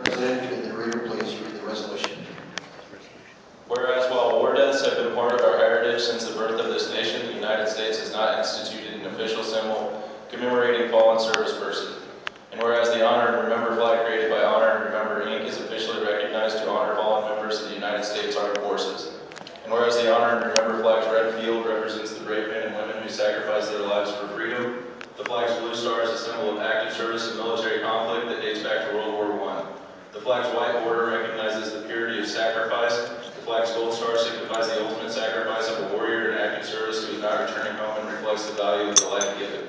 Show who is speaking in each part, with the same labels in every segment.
Speaker 1: President, could the reader please read the resolution?
Speaker 2: Whereas while war deaths have been part of our heritage since the birth of this nation, the United States has not instituted an official symbol commemorating fallen service persons. And whereas the Honor and Remember flag created by Honor and Remember Inc. is officially recognized to honor fallen members of the United States Armed Forces. And whereas the Honor and Remember flag's red field represents the brave men and women who sacrificed their lives for freedom, the flag's blue star is a symbol of active service in military conflict that dates back to World War I. The flag's white border recognizes the purity of sacrifice. The flag's gold star signifies the ultimate sacrifice of a warrior in active service who is not returning home and reflects the value of the life given.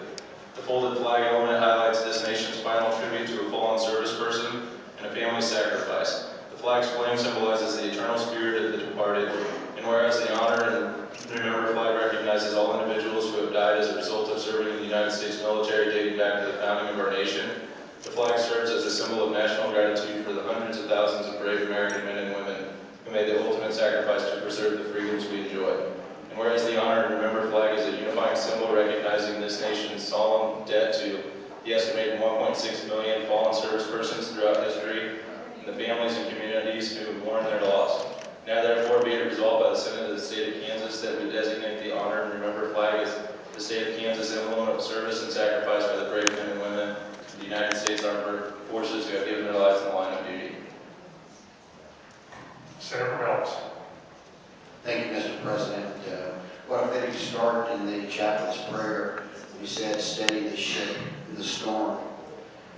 Speaker 2: The folded flag element highlights this nation's final tribute to a fallen service person and a family sacrifice. The flag's flame symbolizes the eternal spirit of the departed. And whereas the Honor and Remember flag recognizes all individuals who have died as a result of serving in the United States military dating back to the founding of our nation, the flag serves as a symbol of national gratitude for the hundreds of thousands of brave American men and women who made the ultimate sacrifice to preserve the freedoms we enjoy. And whereas the Honor and Remember flag is a unifying symbol recognizing this nation's solemn debt to the estimated 1.6 million fallen service persons throughout history and the families and communities who have mourned their loss. Now therefore be it resolved by the Senate of the State of Kansas that we designate the Honor and Remember flag as the State of Kansas emblem of service and sacrifice by the brave men and women of the United States Armed Forces who have given their lives in the line of duty.
Speaker 3: Senator Reynolds.
Speaker 1: Thank you, Mr. President. What a fitting start in the chaplain's prayer. He said, steady the ship in the storm.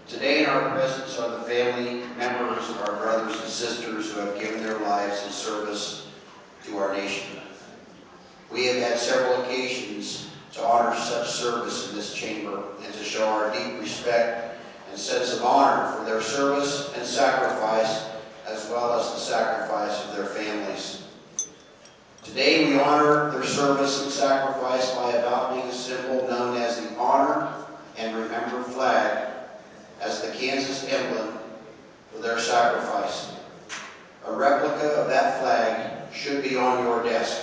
Speaker 1: Today in our presence are the family members, our brothers and sisters who have given their lives in service to our nation. We have had several occasions to honor such service in this chamber and to show our deep respect and sense of honor for their service and sacrifice, as well as the sacrifice of their families. Today we honor their service and sacrifice by adopting a symbol known as the Honor and Remember flag as the Kansas emblem for their sacrifice. A replica of that flag should be on your desk.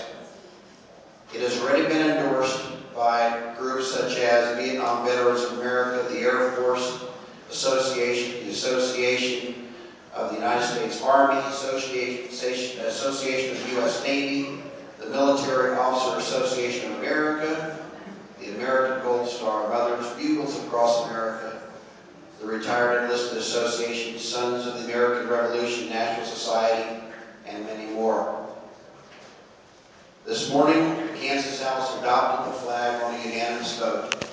Speaker 1: It has already been endorsed by groups such as Vietnam Veterans of America, the Air Force Association, the Association of the United States Army, Association of the U.S. Navy, the Military Officer Association of America, the American Gold Star Mothers, Bugles Across America, the Retired Enlisted Association, Sons of the American Revolution, National Society, and many more. This morning, the Kansas House adopted the flag on a unanimous vote.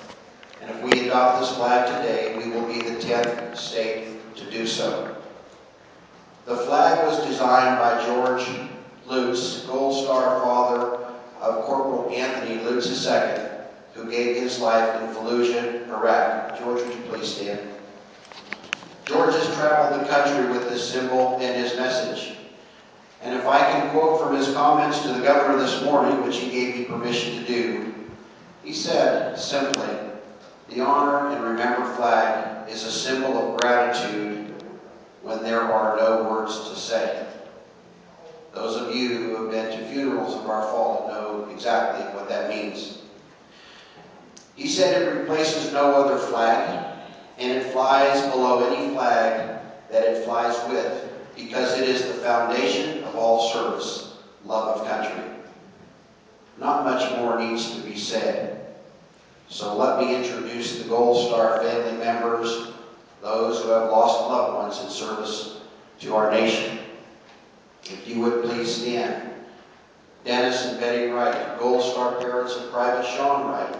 Speaker 1: And if we adopt this flag today, we will be the 10th state to do so. The flag was designed by George Lutz, Gold Star father of Corporal Anthony Lutz II, who gave his life in Fallujah, Iraq. George, would you please stand? George has traveled the country with this symbol and his message. And if I can quote from his comments to the governor this morning, which he gave me permission to do, he said simply, "The Honor and Remember flag is a symbol of gratitude when there are no words to say." Those of you who have been to funerals of our fallen know exactly what that means. He said it replaces no other flag, and it flies below any flag that it flies with, because it is the foundation of all service, love of country. Not much more needs to be said. So let me introduce the Gold Star family members, those who have lost loved ones in service to our nation. If you would please stand. Dennis and Betty Wright, Gold Star parents of Private Sean Wright.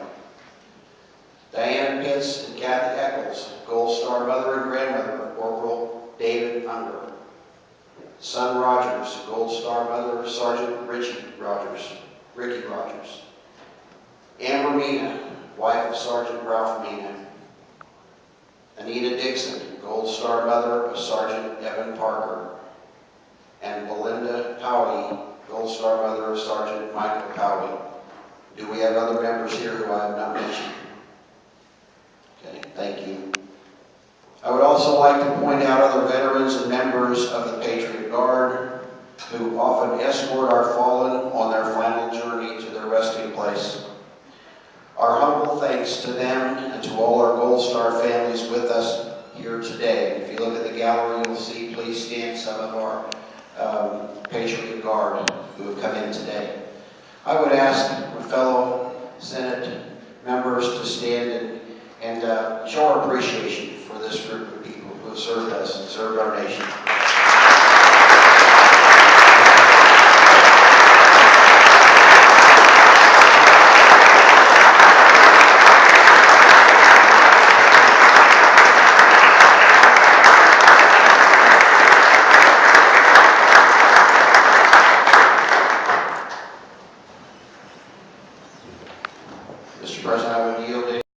Speaker 1: Diana Pitts and Kathy Eccles, Gold Star mother and grandmother of Corporal David Unger. Son Rogers, Gold Star mother of Sergeant Ricky Rogers. Amber Mina, wife of Sergeant Ralph Mina. Anita Dixon, Gold Star mother of Sergeant Evan Parker. And Belinda Powey, Gold Star mother of Sergeant Michael Powey. Do we have other members here who I have not mentioned? Okay, thank you. I would also like to point out other veterans and members of the Patriot Guard who often escort our fallen on their final journey to their resting place. Our humble thanks to them and to all our Gold Star families with us here today. If you look at the gallery, you'll see, please stand, some of our Patriot Guard who have come in today. I would ask my fellow Senate members to stand and show our appreciation for this group of people who have served us and served our nation.